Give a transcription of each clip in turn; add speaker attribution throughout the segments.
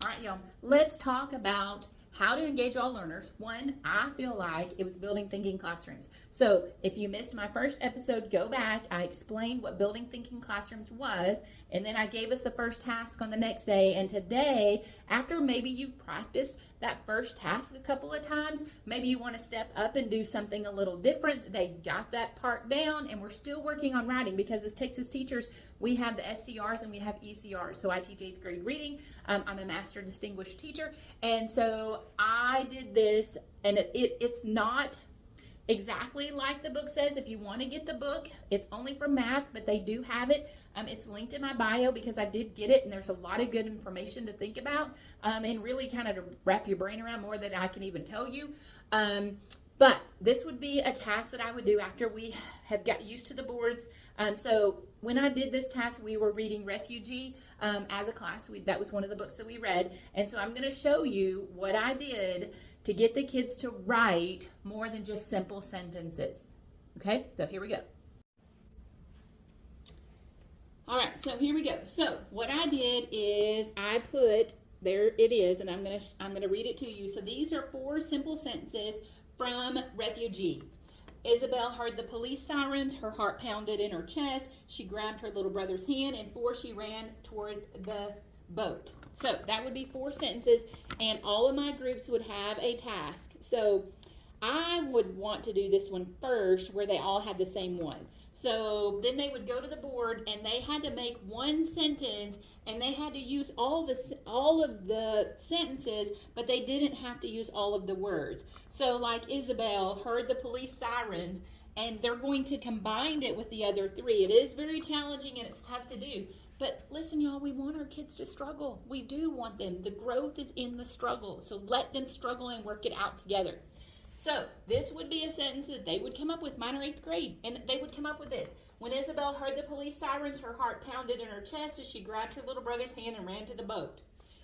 Speaker 1: All right, y'all, let's talk about how to engage all learners. One, I feel like it was building thinking classrooms. So if you missed my first episode, go back. I explained what building thinking classrooms was, and then I gave us the first task on the next day. And today, after maybe you practiced that first task a couple of times, maybe you want to step up and do something a little different. They got that part down, and we're still working on writing because as Texas teachers, we have the SCRs and we have ECRs. So I teach 8th grade reading. I'm a master distinguished teacher, and so I did this, and it's not exactly like the book says. If you want to get the book, it's only for math, but they do have it. It's linked in my bio because I did get it, and there's a lot of good information to think about, and really kind of to wrap your brain around more than I can even tell you. But this would be a task that I would do after we have got used to the boards. So when I did this task, we were reading Refugee as a class. That was one of the books that we read. And so I'm going to show you what I did to get the kids to write more than just simple sentences. Okay, so here we go. All right, so here we go. So what I did is I put, there it is, and I'm gonna read it to you. So these are 4 simple sentences from Refugee. Isabel heard the police sirens. Her heart pounded in her chest. She grabbed her little brother's hand, and she ran toward the boat. So that would be 4 sentences, and all of my groups would have a task. So I would want to do this one first where they all had the same one. So then they would go to the board, and they had to make one sentence, and they had to use all of the sentences, but they didn't have to use all of the words. So like Isabel heard the police sirens, and they're going to combine it with the other 3. It is very challenging and it's tough to do. But listen, y'all, we want our kids to struggle. We do want them. The growth is in the struggle. So let them struggle and work it out together. So this would be a sentence that they would come up with, mine are 8th grade, and they would come up with this. When Isabel heard the police sirens, her heart pounded in her chest as she grabbed her little brother's hand and ran to the boat.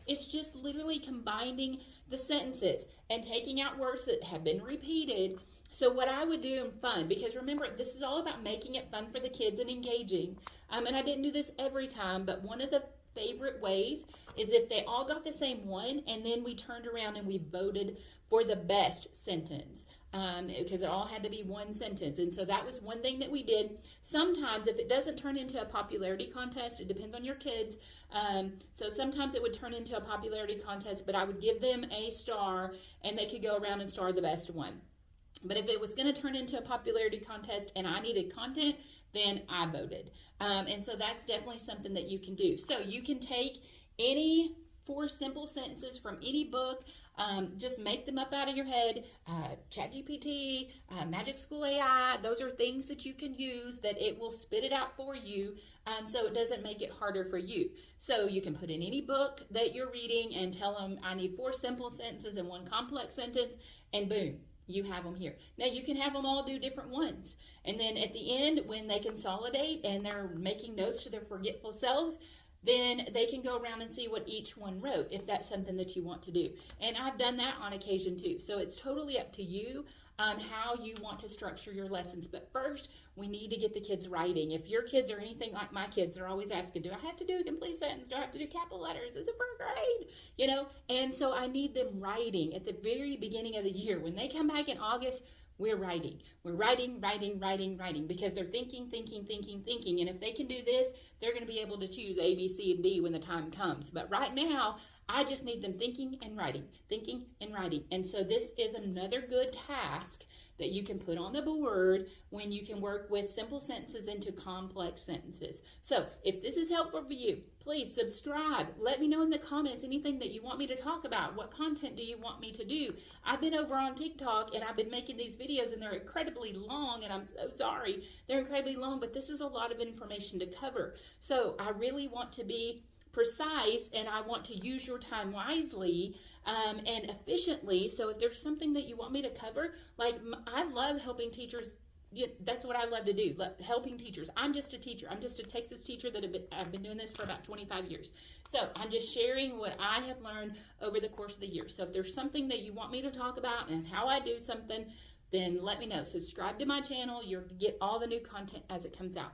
Speaker 1: It's just literally combining the sentences and taking out words that have been repeated. So what I would do in fun, because remember, this is all about making it fun for the kids and engaging. And I didn't do this every time, but one of the favorite ways is if they all got the same one, and then we turned around and we voted for the best sentence, because it all had to be one sentence. And so that was one thing that we did. Sometimes if it doesn't turn into a popularity contest, it depends on your kids. So sometimes it would turn into a popularity contest, but I would give them a star, and they could go around and star the best one. But if it was going to turn into a popularity contest and I needed content, then I voted. And so that's definitely something that you can do. So you can take any 4 simple sentences from any book, just make them up out of your head. ChatGPT, Magic School AI, those are things that you can use that it will spit it out for you, so it doesn't make it harder for you. So you can put in any book that you're reading and tell them, I need 4 simple sentences and 1 complex sentence, and boom. You have them here. Now you can have them all do different ones. And then at the end, when they consolidate and they're making notes to their forgetful selves, then they can go around and see what each one wrote, if that's something that you want to do. And I've done that on occasion too. So it's totally up to you how you want to structure your lessons. But first, we need to get the kids writing. If your kids are anything like my kids, they're always asking, do I have to do a complete sentence? Do I have to do capital letters? Is it for a grade? You know, and so I need them writing at the very beginning of the year. When they come back in August, we're writing. We're writing, because they're thinking. And if they can do this, they're going to be able to choose A, B, C, and D when the time comes. But right now, I just need them thinking and writing. And so this is another good task that you can put on the board when you can work with simple sentences into complex sentences. So if this is helpful for you, please subscribe. Let me know in the comments anything that you want me to talk about. What content do you want me to do? I've been over on TikTok and I've been making these videos and they're incredibly long, and I'm so sorry. They're incredibly long, but this is a lot of information to cover. So I really want to be precise, and I want to use your time wisely and efficiently. So if there's something that you want me to cover, like I love helping teachers. That's what I love to do, helping teachers. I'm just a teacher. I'm just a Texas teacher that I've been doing this for about 25 years. So I'm just sharing what I have learned over the course of the year. So if there's something that you want me to talk about and how I do something, then let me know. Subscribe to my channel. You'll get all the new content as it comes out.